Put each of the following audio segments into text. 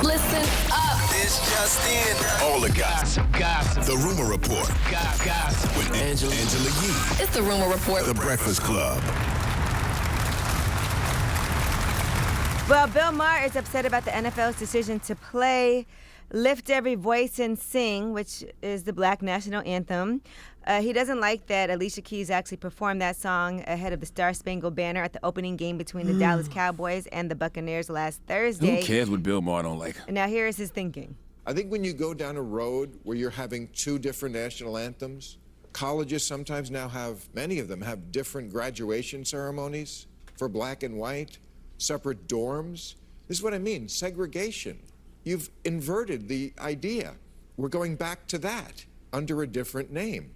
Listen up. This just in. All the gossip. The Rumor Report. Gossip. With Angela Yee. It's the Rumor Report. The Breakfast Club. Well, Bill Maher is upset about the NFL's decision to play Lift Every Voice and Sing, which is the Black national anthem. He doesn't like that Alicia Keys actually performed that song ahead of the Star Spangled Banner at the opening game between the Dallas Cowboys and the Buccaneers last Thursday. Who cares what Bill Maher don't like? Now, here is his thinking. I think when you go down a road where you're having two different national anthems, colleges sometimes now have, many of them have different graduation ceremonies for black and white, separate dorms. This is what I mean, segregation. You've inverted the idea. We're going back to that under a different name.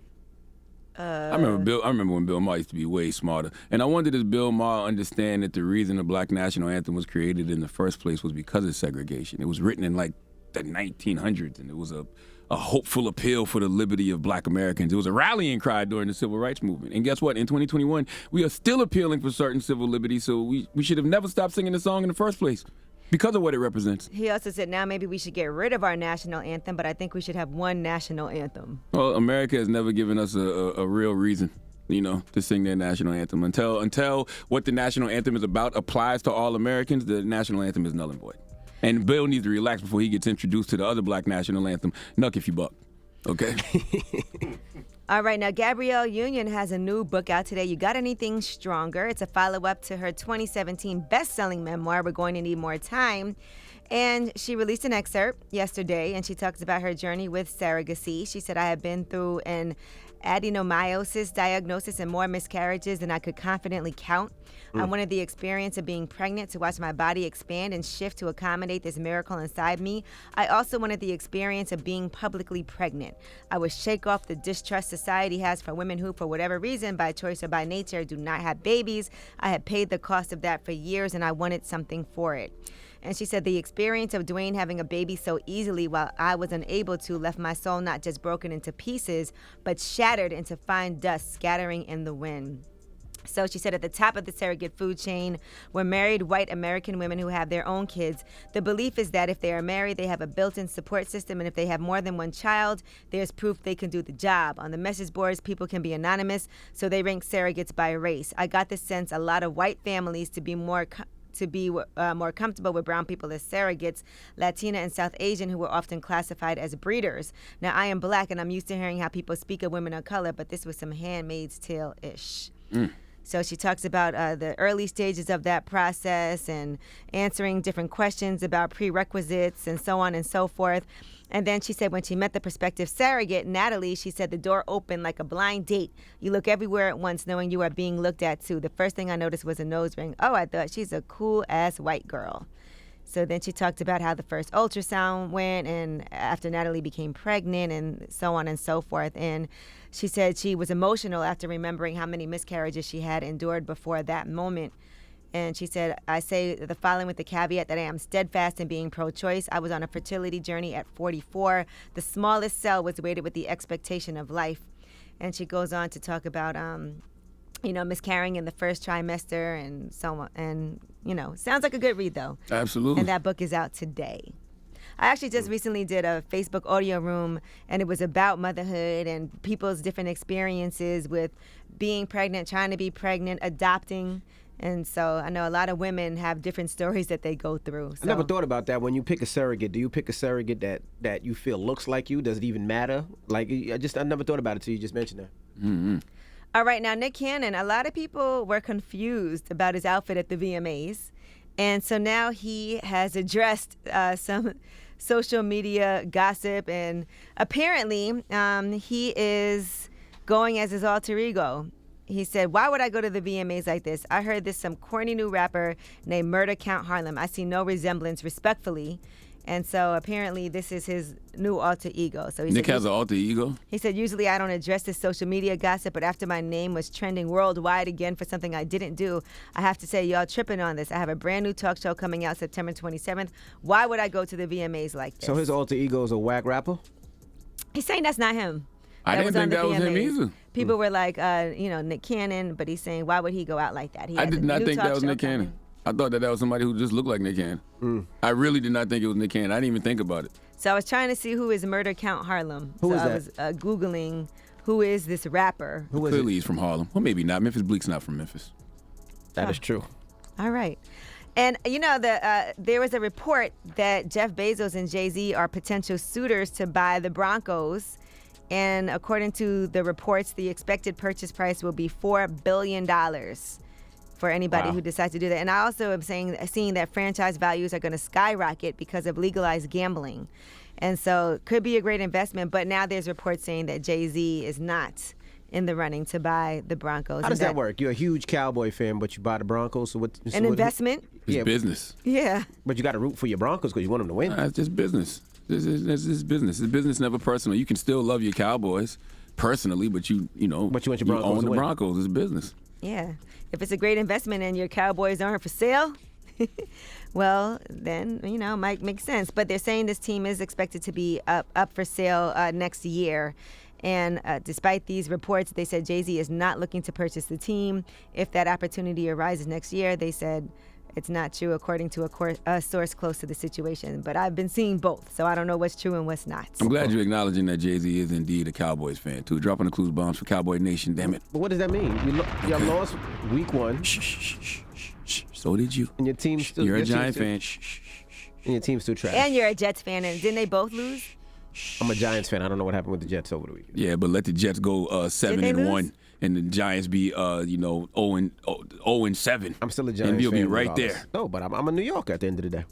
I remember when Bill Maher used to be way smarter. And I wonder, does Bill Maher understand that the reason the Black national anthem was created in the first place was because of segregation? It was written in like the 1900s, and it was a hopeful appeal for the liberty of Black Americans. It was a rallying cry during the Civil Rights Movement. And guess what? In 2021, we are still appealing for certain civil liberties, so we should have never stopped singing the song in the first place because of what it represents. He also said now maybe we should get rid of our national anthem, but I think we should have one national anthem. Well, America has never given us a real reason, to sing their national anthem. Until what the national anthem is about applies to all Americans, the national anthem is null and void. And Bill needs to relax before he gets introduced to the other Black national anthem, Nuck If You Buck. Okay? All right, now Gabrielle Union has a new book out today, You Got Anything Stronger? It's a follow-up to her 2017 best-selling memoir, We're Going to Need More Time. And she released an excerpt yesterday, and she talks about her journey with surrogacy. She said, I have been through an adenomyosis diagnosis and more miscarriages than I could confidently count. I wanted the experience of being pregnant to watch my body expand and shift to accommodate this miracle inside me. I also wanted the experience of being publicly pregnant. I would shake off the distrust society has for women who, for whatever reason, by choice or by nature, do not have babies. I had paid the cost of that for years, and I wanted something for it. And she said the experience of Dwayne having a baby so easily while I was unable to left my soul not just broken into pieces, but shattered into fine dust scattering in the wind. So she said at the top of the surrogate food chain were married white American women who have their own kids. The belief is that if they are married, they have a built-in support system, and if they have more than one child, there's proof they can do the job. On the message boards, people can be anonymous, so they rank surrogates by race. I got the sense a lot of white families to be more comfortable with brown people as surrogates, Latina and South Asian who were often classified as breeders. Now, I am Black, and I'm used to hearing how people speak of women of color, but this was some Handmaid's Tale-ish. So she talks about the early stages of that process and answering different questions about prerequisites and so on and so forth. And then she said when she met the prospective surrogate, Natalie, she said the door opened like a blind date. You look everywhere at once knowing you are being looked at too. The first thing I noticed was a nose ring. Oh, I thought she's a cool-ass white girl. So then she talked about how the first ultrasound went and after Natalie became pregnant and so on and so forth. And she said she was emotional after remembering how many miscarriages she had endured before that moment. And she said, I say the following with the caveat that I am steadfast in being pro-choice. I was on a fertility journey at 44. The smallest cell was weighted with the expectation of life. And she goes on to talk about, miscarrying in the first trimester and so on. And, sounds like a good read, though. Absolutely. And that book is out today. I actually just recently did a Facebook audio room, and it was about motherhood and people's different experiences with being pregnant, trying to be pregnant, adopting. And so I know a lot of women have different stories that they go through. So. I never thought about that. When you pick a surrogate, do you pick a surrogate that you feel looks like you? Does it even matter? I never thought about it until you just mentioned that. Mm-hmm. All right, now Nick Cannon, a lot of people were confused about his outfit at the VMAs. And so now he has addressed some social media gossip, and apparently he is going as his alter ego. He said, why would I go to the VMAs like this? I heard this some corny new rapper named Murder Count Harlem. I see no resemblance, respectfully. And so apparently this is his new alter ego. So Nick has an alter ego? He said, usually I don't address this social media gossip, but after my name was trending worldwide again for something I didn't do, I have to say, y'all tripping on this. I have a brand new talk show coming out September 27th. Why would I go to the VMAs like this? So his alter ego is a whack rapper? He's saying that's not him. I didn't think that was him either. People were like, Nick Cannon, but he's saying, why would he go out like that? I did not think that was Nick Cannon. I thought that was somebody who just looked like Nick Cannon. I really did not think it was Nick Cannon. I didn't even think about it. So I was trying to see who is Murder Count Harlem. Who is I that? was Googling who is this rapper. Who is Clearly it? he's from Harlem. Well, maybe not. Memphis Bleek's not from Memphis. That is true. All right. And, there was a report that Jeff Bezos and JayZ are potential suitors to buy the Broncos. And according to the reports, the expected purchase price will be $4 billion for anybody who decides to do that. And I also am seeing that franchise values are going to skyrocket because of legalized gambling. And so it could be a great investment. But now there's reports saying that JayZ is not in the running to buy the Broncos. How does that work? You're a huge Cowboy fan, but you buy the Broncos. So An investment? It's business. Yeah. But you got to root for your Broncos because you want them to win. It's just business. It's business. It's business, never personal. You can still love your Cowboys personally, but But you want your Broncos own to the win. Broncos. It's business. Yeah. If it's a great investment and your Cowboys aren't for sale, well, then, it might make sense. But they're saying this team is expected to be up for sale next year. And despite these reports, they said JayZ is not looking to purchase the team. If that opportunity arises next year, they said it's not true, according to a source close to the situation. But I've been seeing both, so I don't know what's true and what's not. I'm glad you're acknowledging that JayZ is indeed a Cowboys fan, too. Dropping the clues bombs for Cowboy Nation, damn it. But what does that mean? You lost week 1. Shh. So did you. And your team's still... You're a your team's Giant still- fan. And your team's still trash. And you're a Jets fan, and didn't they both lose? I'm a Giants fan. I don't know what happened with the Jets over the weekend. Yeah, but let the Jets go 7-1, and the Giants be 0-7. I'm still a Giants fan. And you'll be right regardless. there. No, but I'm a New Yorker at the end of the day.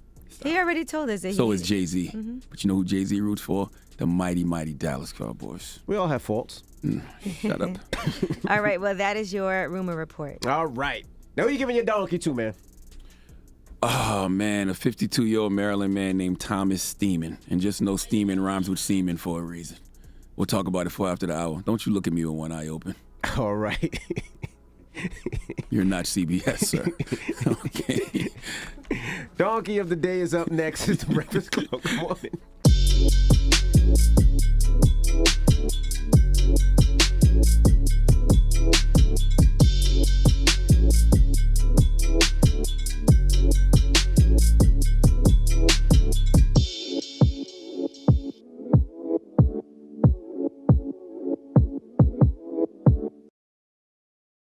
He already told us that So is JayZ. Mm-hmm. But you know who JayZ roots for? The mighty, mighty Dallas Cowboys. We all have faults. Shut up. All right, well, that is your rumor report. All right. Now who you giving your donkey to, man? Oh, man, a 52-year-old Maryland man named Thomas Steeman. And just know Steeman rhymes with semen for a reason. We'll talk about it for after the hour. Don't you look at me with one eye open. All right. You're not CBS, sir. Okay. Donkey of the day is up next. It's the Breakfast Club. Good morning.